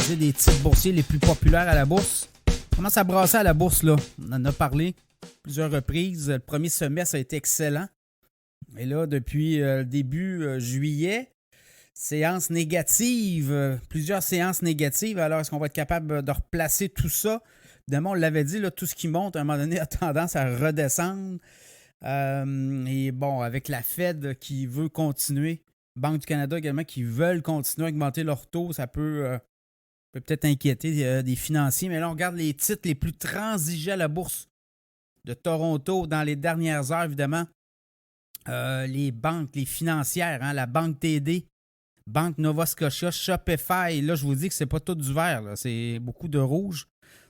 jaser des titres boursiers les plus populaires à la bourse. On commence à brasser à la bourse, là. On en a parlé plusieurs reprises. Le premier semestre a été excellent. Et là, depuis le début juillet, séances négatives, plusieurs séances négatives. Alors, est-ce qu'on va être capable de replacer tout ça? Évidemment, on l'avait dit, là, tout ce qui monte, à un moment donné, a tendance à redescendre. Et bon, avec la Fed qui veut continuer, Banque du Canada également qui veulent continuer à augmenter leur taux, ça peut peut-être inquiéter des financiers. Mais là, on regarde les titres les plus transigés à la bourse de Toronto dans les dernières heures, évidemment. Les banques, les financières, la Banque TD, Banque Nova Scotia, Shopify. Là, je vous dis que c'est pas tout du vert, là, c'est beaucoup de rouge.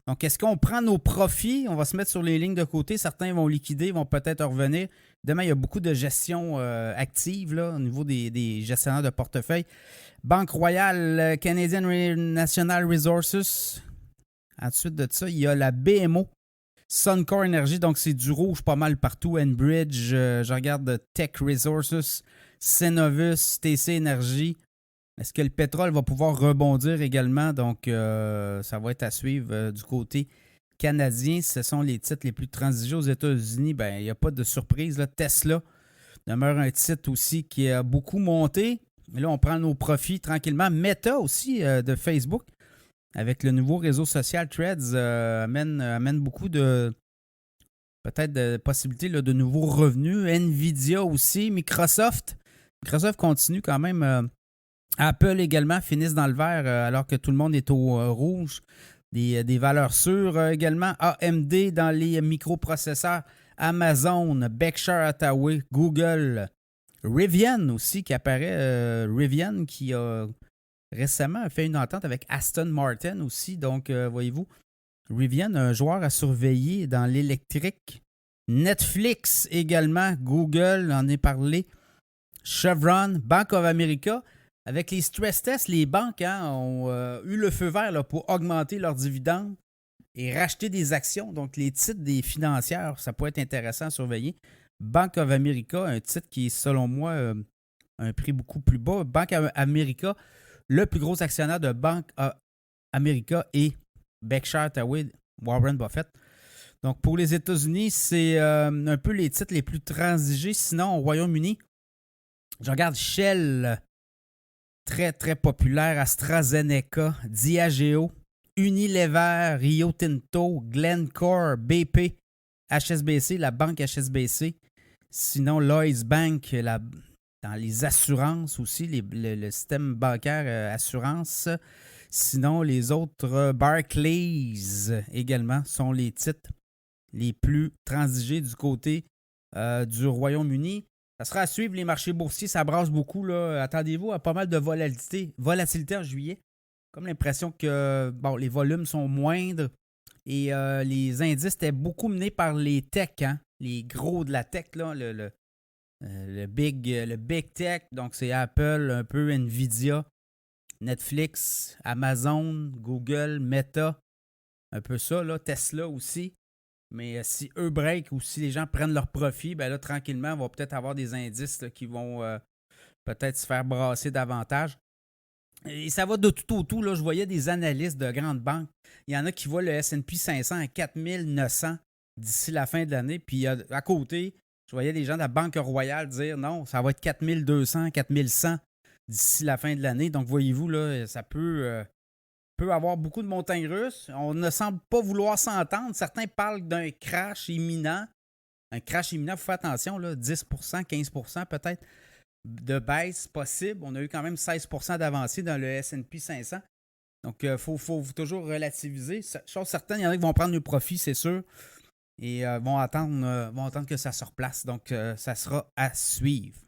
Donc, est-ce qu'on prend nos profits? On va se mettre sur les lignes de côté. Certains vont liquider, vont peut-être revenir. Demain, il y a beaucoup de gestion active là, au niveau des gestionnaires de portefeuille. Banque Royale, Canadian National Resources. Ensuite de ça, il y a la BMO, Suncor Energy. Donc, c'est du rouge pas mal partout. Enbridge, je regarde Tech Resources, Cenovus, TC Energy. Est-ce que le pétrole va pouvoir rebondir également? Donc, ça va être à suivre du côté canadien. Ce sont les titres les plus transigés aux États-Unis. Bien, il n'y a pas de surprise, là. Tesla demeure un titre aussi qui a beaucoup monté. Et là, on prend nos profits tranquillement. Meta aussi de Facebook, avec le nouveau réseau social Threads, amène beaucoup de peut-être de possibilités là, de nouveaux revenus. Nvidia aussi. Microsoft continue quand même. Apple également finissent dans le vert alors que tout le monde est au rouge. Des valeurs sûres également. AMD dans les microprocesseurs. Amazon, Berkshire Hathaway, Google. Rivian aussi qui apparaît. Rivian qui a récemment fait une entente avec Aston Martin aussi. Donc, voyez-vous, Rivian, un joueur à surveiller dans l'électrique. Netflix également. Google, en est parlé. Chevron, Bank of America. Avec les stress tests, les banques ont eu le feu vert là, pour augmenter leurs dividendes et racheter des actions. Donc, les titres des financières, ça peut être intéressant à surveiller. Bank of America, un titre qui est, selon moi, un prix beaucoup plus bas. Bank of America, le plus gros actionnaire de Bank of America est Berkshire Hathaway, Warren Buffett. Donc, pour les États-Unis, c'est un peu les titres les plus transigés. Sinon, au Royaume-Uni, je regarde Shell, très, très populaire, AstraZeneca, Diageo, Unilever, Rio Tinto, Glencore, BP, HSBC, la banque HSBC. Sinon, Lloyds Bank, dans les assurances aussi, le système bancaire assurance. Sinon, les autres, Barclays également, sont les titres les plus transigés du côté du Royaume-Uni. Ça sera à suivre les marchés boursiers, ça brasse beaucoup, là. Attendez-vous à pas mal de volatilité en juillet. Comme l'impression que les volumes sont moindres et les indices étaient beaucoup menés par les techs, les gros de la tech, là, le big tech. Donc, c'est Apple, un peu Nvidia, Netflix, Amazon, Google, Meta, un peu ça, là, Tesla aussi. Mais si eux break ou si les gens prennent leur profit, ben là, tranquillement, on va peut-être avoir des indices là, qui vont peut-être se faire brasser davantage. Et ça va de tout au tout. Là, je voyais des analystes de grandes banques. Il y en a qui voient le S&P 500 à 4900 d'ici la fin de l'année. Puis à côté, je voyais des gens de la Banque Royale dire non, ça va être 4200, 4100 d'ici la fin de l'année. Donc, voyez-vous, là, ça peut avoir beaucoup de montagnes russes. On ne semble pas vouloir s'entendre. Certains parlent d'un crash imminent. Un crash imminent, il faut faire attention, là, 10%, 15% peut-être de baisse possible. On a eu quand même 16% d'avancée dans le S&P 500. Donc, il faut toujours relativiser. Chose certaine, il y en a qui vont prendre le profit, c'est sûr, et vont attendre que ça se replace. Donc, ça sera à suivre.